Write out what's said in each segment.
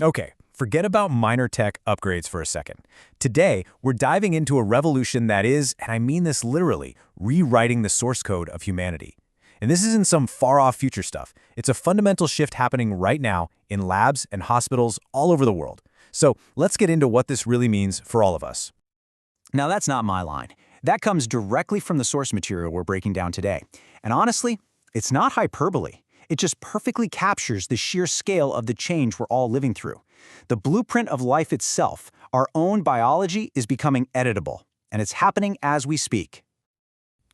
Okay, forget about minor tech upgrades for a second. Today, we're diving into a revolution that is, and I mean this literally, rewriting the source code of humanity. And this isn't some far-off future stuff. It's a fundamental shift happening right now in labs and hospitals all over the world. So let's get into what this really means for all of us. Now, that's not my line. That comes directly from the source material we're breaking down today. And honestly, it's not hyperbole. It just perfectly captures the sheer scale of the change we're all living through. The blueprint of life itself, our own biology, is becoming editable, and it's happening as we speak.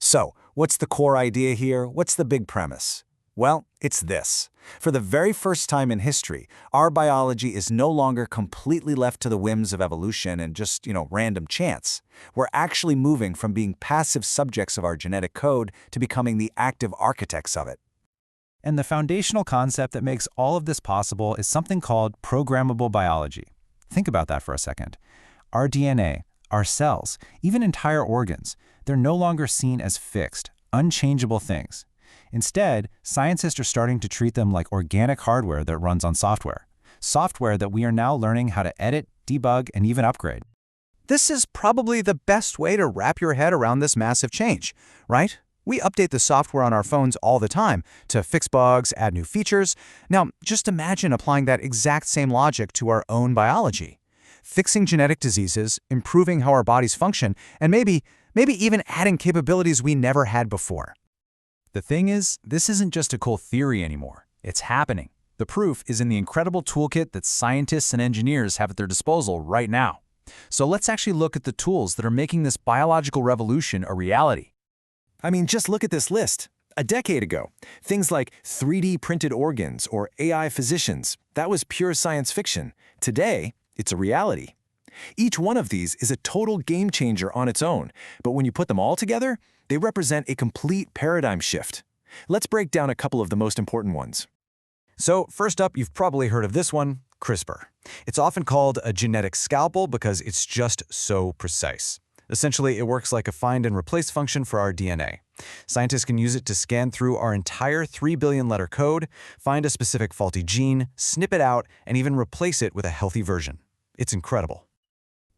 So, what's the core idea here? What's the big premise? Well, it's this. For the very first time in history, our biology is no longer completely left to the whims of evolution and just, random chance. We're actually moving from being passive subjects of our genetic code to becoming the active architects of it. And the foundational concept that makes all of this possible is something called programmable biology. Think about that for a second. Our DNA, our cells, even entire organs, they're no longer seen as fixed, unchangeable things. Instead, scientists are starting to treat them like organic hardware that runs on software. Software that we are now learning how to edit, debug, and even upgrade. This is probably the best way to wrap your head around this massive change, right? We update the software on our phones all the time to fix bugs, add new features. Now, just imagine applying that exact same logic to our own biology. Fixing genetic diseases, improving how our bodies function, and maybe even adding capabilities we never had before. The thing is, this isn't just a cool theory anymore. It's happening. The proof is in the incredible toolkit that scientists and engineers have at their disposal right now. So let's actually look at the tools that are making this biological revolution a reality. I mean, just look at this list. A decade ago, things like 3D printed organs or AI physicians, that was pure science fiction. Today, it's a reality. Each one of these is a total game changer on its own, but when you put them all together, they represent a complete paradigm shift. Let's break down a couple of the most important ones. So first up, you've probably heard of this one, CRISPR. It's often called a genetic scalpel because it's just so precise. Essentially, it works like a find and replace function for our DNA. Scientists can use it to scan through our entire 3 billion letter code, find a specific faulty gene, snip it out, and even replace it with a healthy version. It's incredible.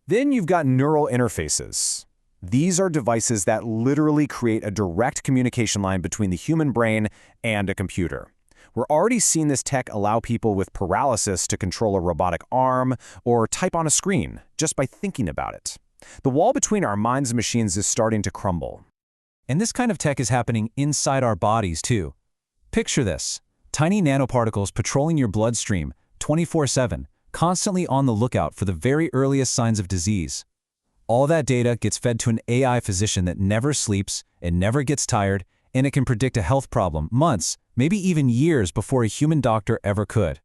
Then you've got neural interfaces. These are devices that literally create a direct communication line between the human brain and a computer. We're already seeing this tech allow people with paralysis to control a robotic arm or type on a screen just by thinking about it. The wall between our minds and machines is starting to crumble. And this kind of tech is happening inside our bodies, too. Picture this: tiny nanoparticles patrolling your bloodstream 24/7, constantly on the lookout for the very earliest signs of disease. All that data gets fed to an AI physician that never sleeps, it never gets tired, and it can predict a health problem months, maybe even years before a human doctor ever could.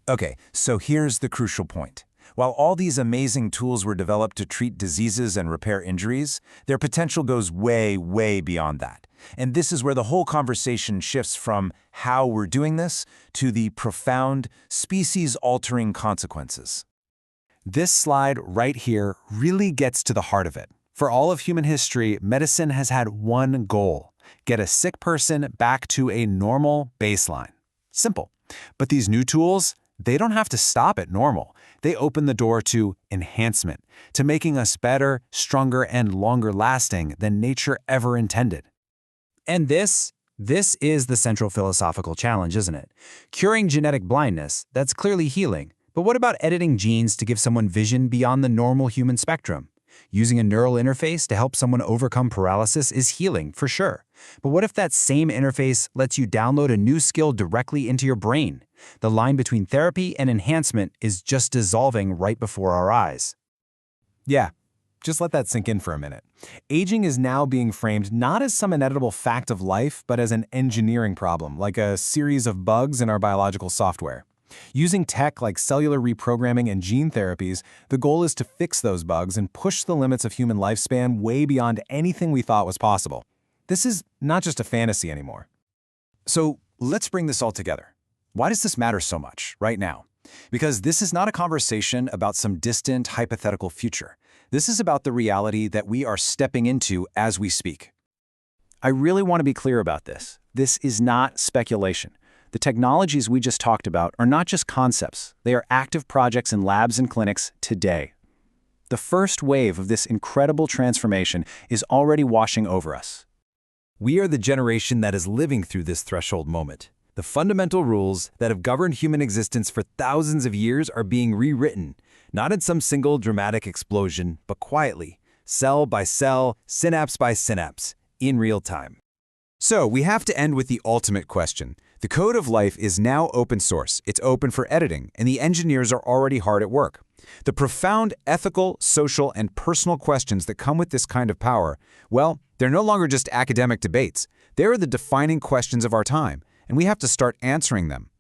Okay, so here's the crucial point. While all these amazing tools were developed to treat diseases and repair injuries, their potential goes way, way beyond that. And this is where the whole conversation shifts from how we're doing this to the profound, species-altering consequences. This slide right here really gets to the heart of it. For all of human history, medicine has had one goal: get a sick person back to a normal baseline. Simple. But these new tools, they don't have to stop at normal. They open the door to enhancement, to making us better, stronger, and longer lasting than nature ever intended. And this is the central philosophical challenge, isn't it? Curing genetic blindness, that's clearly healing. But what about editing genes to give someone vision beyond the normal human spectrum? Using a neural interface to help someone overcome paralysis is healing, for sure. But what if that same interface lets you download a new skill directly into your brain? The line between therapy and enhancement is just dissolving right before our eyes. Yeah, just let that sink in for a minute. Aging is now being framed not as some inevitable fact of life, but as an engineering problem, like a series of bugs in our biological software. Using tech like cellular reprogramming and gene therapies, the goal is to fix those bugs and push the limits of human lifespan way beyond anything we thought was possible. This is not just a fantasy anymore. So let's bring this all together. Why does this matter so much right now? Because this is not a conversation about some distant, hypothetical future. This is about the reality that we are stepping into as we speak. I really want to be clear about this. This is not speculation. The technologies we just talked about are not just concepts, they are active projects in labs and clinics today. The first wave of this incredible transformation is already washing over us. We are the generation that is living through this threshold moment. The fundamental rules that have governed human existence for thousands of years are being rewritten, not in some single dramatic explosion, but quietly, cell by cell, synapse by synapse, in real time. So we have to end with the ultimate question. The code of life is now open source, it's open for editing, and the engineers are already hard at work. The profound ethical, social, and personal questions that come with this kind of power, well, they're no longer just academic debates. They're the defining questions of our time, and we have to start answering them.